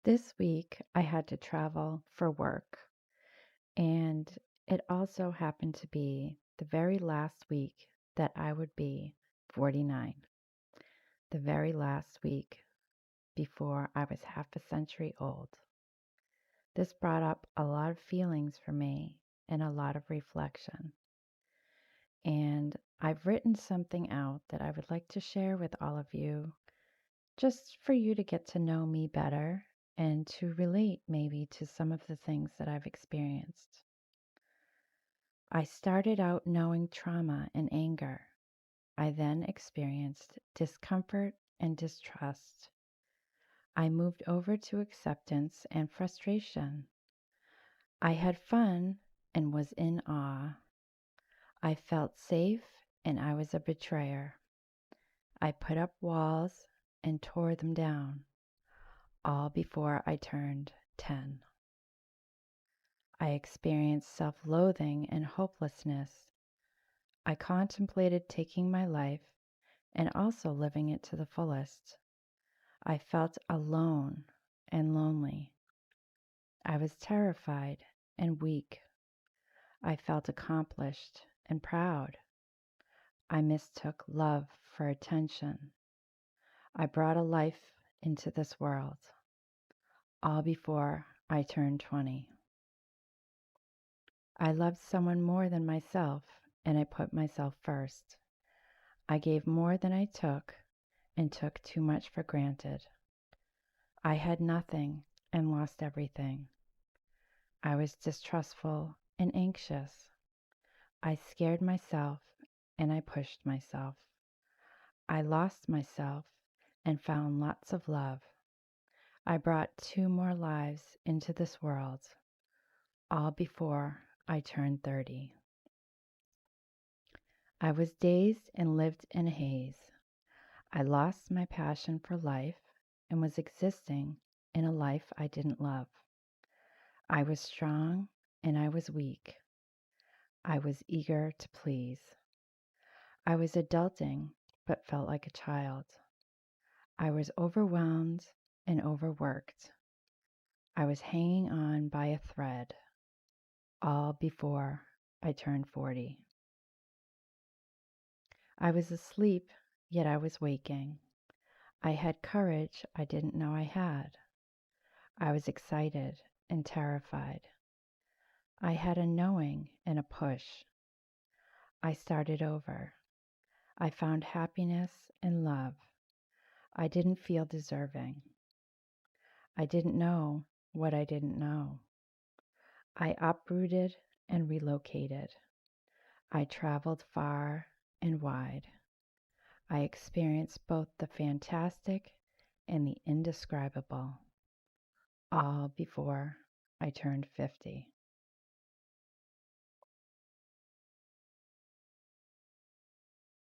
This week, I had to travel for work, and it also happened to be the very last week that I would be 49, the very last week before I was half a century old. This brought up a lot of feelings for me and a lot of reflection. And I've written something out that I would like to share with all of you, just for you to get to know me better and to relate maybe to some of the things that I've experienced. I started out knowing trauma and anger. I then experienced discomfort and distrust. I moved over to acceptance and frustration. I had fun and was in awe. I felt safe and I was a betrayer. I put up walls and tore them down, all before I turned 10. I experienced self-loathing and hopelessness. I contemplated taking my life and also living it to the fullest. I felt alone and lonely. I was terrified and weak. I felt accomplished and proud. I mistook love for attention. I brought a life into this world, all before I turned 20. I loved someone more than myself, and I put myself first. I gave more than I took and took too much for granted. I had nothing and lost everything. I was distrustful and anxious. I scared myself and I pushed myself. I lost myself and found lots of love. I brought 2 more lives into this world, all before I turned 30. I was dazed and lived in a haze. I lost my passion for life and was existing in a life I didn't love. I was strong and I was weak. I was eager to please. I was adulting but felt like a child. I was overwhelmed and overworked. I was hanging on by a thread, all before I turned 40. I was asleep, yet I was waking. I had courage I didn't know I had. I was excited and terrified. I had a knowing and a push. I started over. I found happiness and love. I didn't feel deserving. I didn't know what I didn't know. I uprooted and relocated. I traveled far and wide. I experienced both the fantastic and the indescribable, all before I turned 50.